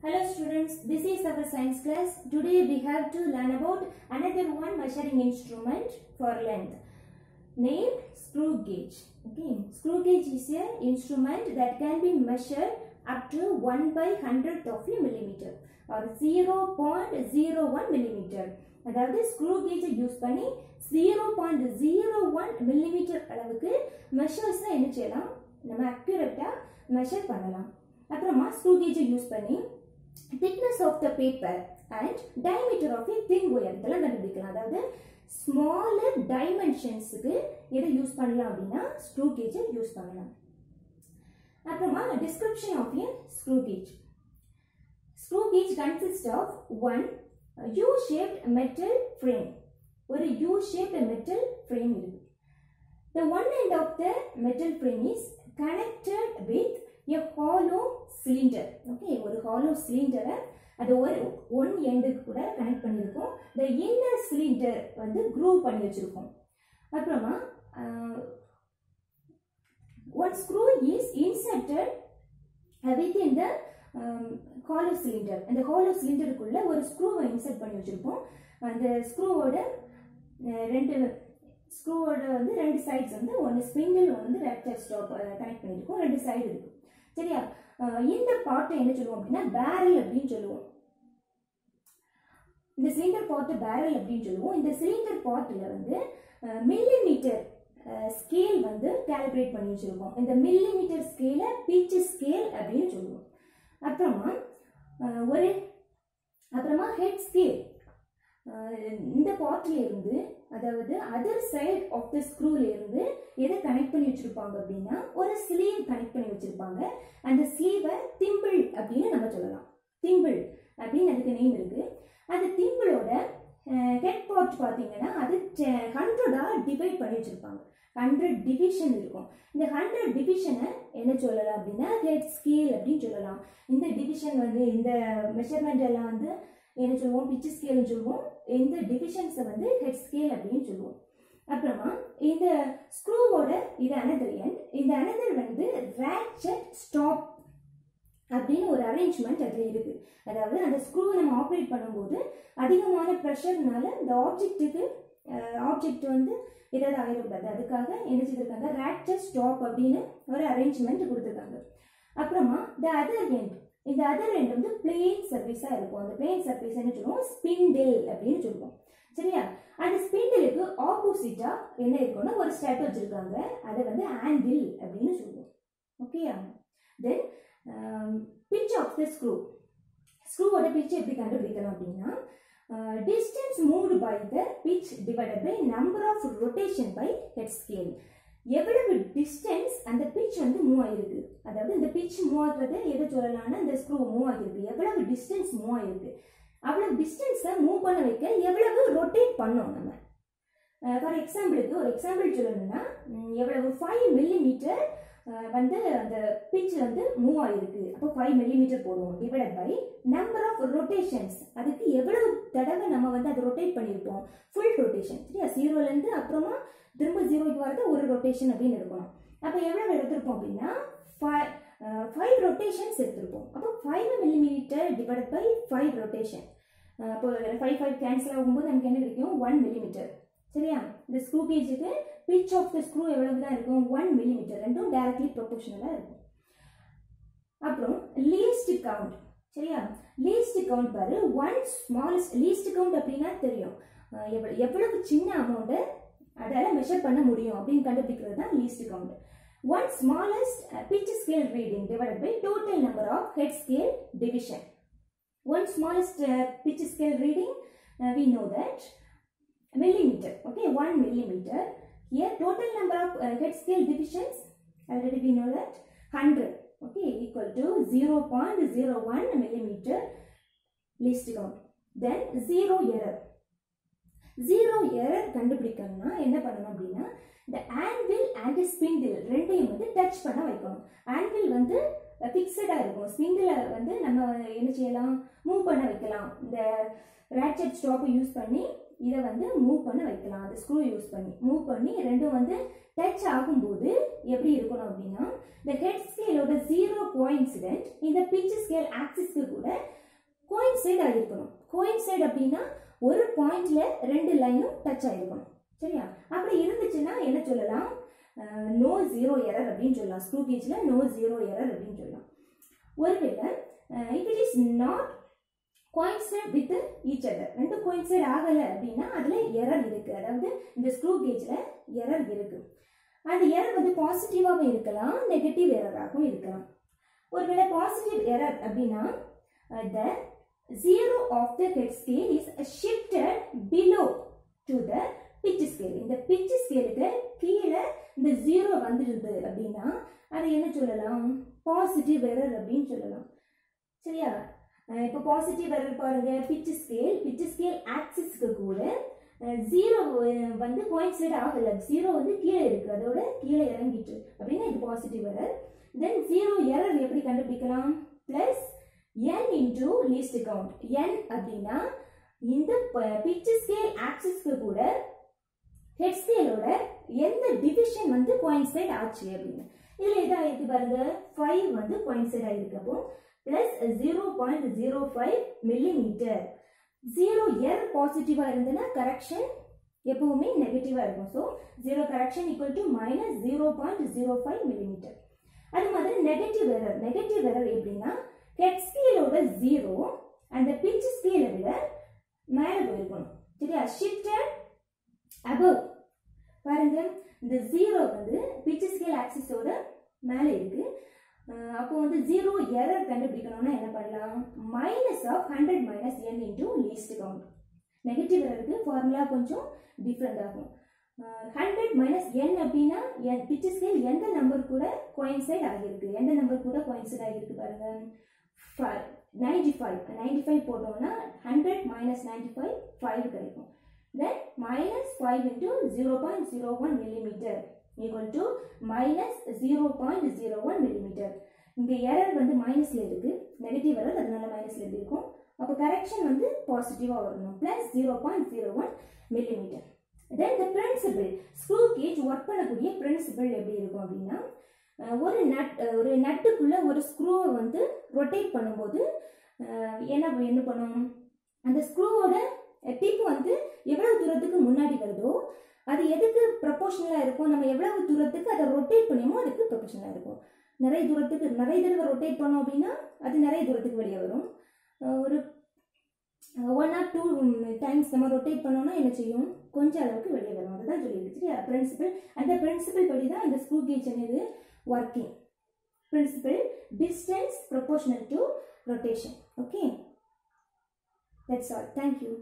Hello students, this is our science class. Today we have to learn about another one measuring instrument for length named screw gauge. Okay, screw gauge is an instrument that can be measured up to 1/100th of a millimeter or 0.01 millimeter. அதாவது screw கேஜை use பண்ணி 0.01 millimetre அளவுக்கு measures என்ன செய்யலாம், நம்ம accurate measure பண்ணலாம். அப்புறமா screw கேஜை use பண்ணி thickness of the paper and diameter of a thin wire இதெல்லாம் கண்டுபிடிக்கலாம். அதாவது smaller dimensionsக்கு எதை யூஸ் பண்ணலாம் அப்படின்னா ஸ்க்ரூ கேஜை யூஸ் பண்ணலாம். அப்புறமா description of a screw gauge. Screw gauge consists of one U-shaped metal frame. ஒரு U-shaped metal frame இருக்கு. The one end of the metal frame is connected with a hollow cylinder. Okay, ஒரு hollow cylinder அது one end கூட connect பண்ணிருக்கோம். The inner cylinder வந்து groove பண்ணி வச்சிருக்கோம். அப்புறமா one screw is inserted within the hollow cylinder. அந்த hollow cylinder குள்ள ஒரு ஸ்க்ரூவை இன்சர்ட் பண்ணி வச்சிருக்கோம். அந்த ஸ்க்ரூவோட வந்து ரெண்டு சைட்ஸ் வந்து ஒன்னு ஸ்பிண்டில் வந்து ரெக்டர் ஸ்டாப் கனெக்ட் பண்ணிருக்கோம். ரெண்டு சைடு இருக்கு. சரியா, இந்த பார்ட்டை என்ன சொல்லுவோம் அப்படின்னா பேரல் அப்படின்னு சொல்லுவோம். இந்த சிலிண்டர் பார்ட்டை பேரல் அப்படின்னு சொல்லுவோம். இந்த சிலிண்டர் பார்ட்ல வந்து மில்லிமீட்டர் ஸ்கேல் வந்து கால்குலேட் பண்ணி வச்சிருக்கோம். இந்த மில்லிமீட்டர் ஸ்கேல பிட்ச் ஸ்கேல் அப்படின்னு சொல்லுவோம். அப்புறமா ஹெட் ஸ்கேல் இந்த பார்ட்ல இருந்து, அதாவது அதர் சைட் ஆஃப் த ஸ்க்ரூல இருந்து எதை கனெக்ட் பண்ணி வச்சிருப்பாங்க அப்படின்னா ஒரு ஸ்லீவ் கனெக்ட் பண்ணி வச்சிருப்பாங்க. அந்த ஸ்லீவை திம்பிள் அப்படின்னு நம்ம சொல்லலாம். திம்பிள் அப்படின்னு அதுக்கு நேம் இருக்கு. அந்த திம்பிளோட ஹெட் பார்ட் பார்த்தீங்கன்னா அது 100 டிவைட் பண்ணி வச்சிருப்பாங்க. 100 டிவிஷன் இருக்கும். இந்த 100 டிவிஷனை என்ன சொல்லலாம் அப்படின்னா ஹெட் ஸ்கேல் அப்படின்னு சொல்லலாம். இந்த டிவிஷன் வந்து இந்த மெஷர்மெண்ட் எல்லாம் வந்து என்ன சொல்லுவோம், பிட்ச் ஸ்கேல்னு சொல்லுவோம். இந்த டிவிஷன்ஸை வந்து ஹெட் ஸ்கேல் அப்படின்னு சொல்லுவோம். அப்புறமா இந்த ஸ்க்ரூவோட இது அனதர் எண்ட். இந்த அனதர் வந்து ரேட்செட் ஸ்டாப் அப்படின்னு ஒரு அரேஞ்ச்மெண்ட் அதில் இருக்கு. அதாவது அந்த ஸ்க்ரூவை நம்ம ஆப்ரேட் பண்ணும்போது அதிகமான ப்ரெஷர்னால இந்த ஆப்ஜெக்ட் வந்து ஏதாவது ஆயிடக்கூடாது. அதுக்காக என்ன செய்திருக்காங்க, ரேட்செட் ஸ்டாப் அப்படின்னு ஒரு அரேஞ்ச்மெண்ட் கொடுத்துருக்காங்க. அப்புறமா இந்த அதர் எண்ட் வந்து பிளேன் சர்ஃபேஸா இருக்கும். அந்த பிளேன் சர்ஃபேஸ் என்ன சொல்லுவோம், ஸ்பிண்டில் அப்படின்னு சொல்லுவோம். சரியா, அந்த ஸ்பிண்டிலுக்கு ஆப்போசிட்டா என்ன இருக்கும்னா ஒரு ஸ்டட் வச்சிருக்காங்க. அதை வந்து ஆங்கிள் அப்படின்னு சொல்லுவோம். ஓகேயா, தென் பிட்ச் ஆஃப் த ஸ்க்ரூவோட பிட்ச் எப்படி கண்டுபிடிக்கலாம் அப்படின்னா distance moved by the pitch divided by number of rotation by head scale. எவ்வளவு டிஸ்டன்ஸ் அந்த பிட்ச் வந்து மூவ் ஆகிருக்கு, அதாவது இந்த பிட்ச் மூவ் ஆகுறது எதை சொல்லலாம்னா இந்த ஸ்க்ரூ மூவ் ஆகிருக்கு, எவ்வளவு டிஸ்டன்ஸ் மூவ் ஆகிருக்கு, அவ்வளவு டிஸ்டன்ஸை மூவ் பண்ண வைக்க எவ்வளவு ரொட்டேட் பண்ணோம் நம்ம. ஃபார் எக்ஸாம்பிளுக்கு ஒரு எக்ஸாம்பிள் சொல்லணும்னா எவ்வளவு 5 மில்லிமீட்டர் வந்து அந்த பிட்ச் வந்து மூவ் ஆகிருக்கு. அப்போ 5 மில்லிமீட்டர் போடுவோம் divided by number of rotations. அதுக்கு எவ்வளவு தடவை நம்ம வந்து அதை ரொட்டேட் பண்ணியிருப்போம், ஃபுல் ரொட்டேஷன். சரியா, 0லேருந்து அப்புறமா திரும்ப 0க்கு வரது ஒரு ரொட்டேஷன் அப்படின்னு இருக்கணும். அப்போ எவ்வளவு எடுத்திருப்போம் அப்படின்னா 5 ரொட்டேஷன்ஸ் எடுத்திருப்போம். அப்போ 5 மில்லிமீட்டர் டிவைட் பை 5 ரொட்டேஷன். அப்போ 5 கேன்சல் ஆகும்போது நமக்கு என்ன கிடைக்கும், 1 மில்லிமீட்டர். சரியா, இந்த ஸ்க்ரூ கேஜுக்கு பிட்ச் ஆஃப் த ஸ்க்ரூ எவ்வளவு தான் இருக்கும், 1 மில்லிமீட்டர். ரெண்டும் டைரக்ட்லி ப்ரொபோர்ஷனலா இருக்கும். அப்புறம் லீஸ்ட் கவுண்ட். சரியா, லீஸ்ட் கவுண்ட் பாரு, ஒன் ஸ்மாலஸ்ட் லீஸ்ட் கவுண்ட் அப்படின்னா தெரியும், எவ்வளவு சின்ன அமௌண்ட்டை அதால மெஷர் பண்ண முடியும் அப்படின்னு கண்டுபிடிக்கிறது தான் least count. One smallest pitch scale reading divided by total number of head scale division. One smallest pitch scale reading we know that millimeter. Okay, 1 millimeter. Here total number of head scale divisions already we know that 100. Okay, equal to 0.01 millimeter least count. Then zero error கண்டுபிடிக்கணும்னா என்ன பண்ணணும் அப்படின்னா இந்த anvil and spindle ரெண்டையும் வந்து touch பண்ண வைக்கணும். Anvil வந்து ஃபிக்ஸடா இருக்கும், ஸ்பிண்டில வந்து நம்ம என்ன செய்யலாம், மூவ் பண்ண வைக்கலாம். இந்த ரேட்செட் ஸ்டாப்பை யூஸ் பண்ணி இதை வந்து மூவ் பண்ண வைக்கலாம். அந்த ஸ்க்ரூ யூஸ் பண்ணி மூவ் பண்ணி ரெண்டும் வந்து டச் ஆகும்போது எப்படி இருக்கணும் அப்படின்னா இந்த ஹெட் ஸ்கேலோட ஜீரோ கோயின்சிடென்ட் இந்த பிட்ச் ஸ்கேல் ஆக்சிஸ்க்கு கூட கோயின்சைட் ஆகிருக்கணும். கோயின்சைட் அப்படின்னா ஒரு பாயிண்ட்ல ரெண்டு லைனும் டச் ஆகிருக்கணும். சரியா? அப்படி இருந்துச்சுன்னா என்ன சொல்லலாம்? நோ ஜீரோ எரர் அப்படின்னு சொல்லலாம். ஸ்க்ரூ கேஜ்ல நோ ஜீரோ எரர் அப்படின்னு சொல்லலாம். ஒருவேளை if it is not coincide with each other, ரெண்டு coincide ஆகல அப்படின்னா அதுல எரர் இருக்கு. அதாவது இந்த ஸ்க்ரூ கேஜ்ல எரர் இருக்கு. அந்த எரர் வந்து பாசிட்டிவாகவும் இருக்கலாம், நெகட்டிவ் எரராகவும் இருக்கலாம். ஒருவேளை பாசிட்டிவ் எரர் அப்படின்னா the zero of the head scale is shifted below to the pitch scale. இந்த pitch scale-க்கு கீழே இந்த ஜீரோ வந்துருது அப்படின்னா அதை என்ன சொல்லலாம்? பாசிட்டிவ் எரர் அப்படின்னு சொல்லலாம். சரியா? இப்போ பாசிட்டிவ் எரர் பாருங்க, பிட்ச் ஸ்கேல் ஆக்சிஸ்க்கு கூட ஜீரோ வந்து கோயின்சைட் ஆகல, ஜீரோ வந்து கீழே இருக்கு, அதோட கீழே இறங்கிட்டு அப்படின்னா இது positive error. Than zero error எப்படி கண்டுபிடிக்கலாம்? Plus n into least count. n அப்படின்னா இந்த பிட்ச் ஸ்கேல் ஆக்சிஸ்க்கு கூட ஹெட் ஸ்கேலோட எந்த டிவிஷன் வந்து கோயின்சைட் ஆச்சு அப்படின்னு. இதுல எதா இருக்கு பாருங்க, 5 வந்து கோயின்சைட் ஆயிருக்கு. அப்போ பிளஸ் 0.05 மில்லிமீட்டர். ஜீரோ எரர் பாசிட்டிவா இருந்ததுன்னா கரெக்ஷன் எப்பவுமே நெகட்டிவா இருக்கும். So zero correction equal to minus 0.05 millimetre. அது மாதிரி நெகட்டிவ் எரர் எப்படின்னா ஹெட் ஸ்கேலோட ஜீரோ அந்த பிட்ச் ஸ்கேலை விட மேலே போயிருக்கணும். சரியா? Shifted above. பாருங்க, இந்த ஜீரோ வந்து பிட்ச் ஸ்கேல் ஆக்சிஸோட மேலே இருக்கு. அப்போ வந்து ஜீரோ எரர் கண்டுபிடிக்கணும்னா என்ன பண்ணலாம்? Minus of 100 minus n into least count. Negative எரருக்கு ஃபார்முலா கொஞ்சம் டிஃப்ரெண்ட் ஆகும். 100 மைனஸ் n அப்படின்னா பிட்ச் ஸ்கேல் எந்த நம்பர் கூட கோயின்சைட் ஆகியிருக்கு, எந்த நம்பர் கூட கோயின்சைட் ஆகியிருக்கு பாருங்க, 95 போட்டோம்னா 100 மைனஸ் 95 5 கிடைக்கும். Then minus 5 into 0.01 millimeter equal to minus 0.01 millimeter. இங்க எரர் வந்து மைனஸ்ல இருக்கு, நெகட்டிவ் எரர், அதனால மைனஸ்ல இருக்கும். அப்போ கரெக்ஷன் வந்து பாசிட்டிவா வரணும், plus 0.01 millimeter. Then the principle, screw gauge work பண்ணக்கூடிய பிரின்சிபிள் எப்படி இருக்கும் அப்படின்னா, ஒரு நட்டுக்குள்ள ஒரு ஸ்க்ரூவை வந்து ரொட்டேட் பண்ணும்போது என்ன பண்ணும்? அந்த ஸ்க்ரூவோட டிப் வந்து எவ்வளவு தூரத்துக்கு முன்னாடி வருதோ அது எதுக்கு ப்ரொபோர்ஷனலா இருக்கும்? நம்ம எவ்வளவு தூரத்துக்கு அதை ரொட்டேட் பண்ணுமோ அதுக்கு ப்ரொபோர்ஷனலா இருக்கும். நிறைய தடவை ரொட்டேட் பண்ணோம் அப்படின்னா அது நிறைய தூரத்துக்கு வெளியே வரும். ஒரு 1 or 2 டைம்ஸ் நம்ம ரொட்டேட் பண்ணோம்னா என்ன செய்யும்? கொஞ்சம் அளவுக்கு வெளியே வரும். அதுதான் சொல்லியிருக்கு பிரின்சிபல். அந்த பிரின்சிபல் படி தான் இந்த ஸ்க்ரூ கேஜ் అనేది working. Principle distance proportional to rotation. Okay, that's all. Thank you.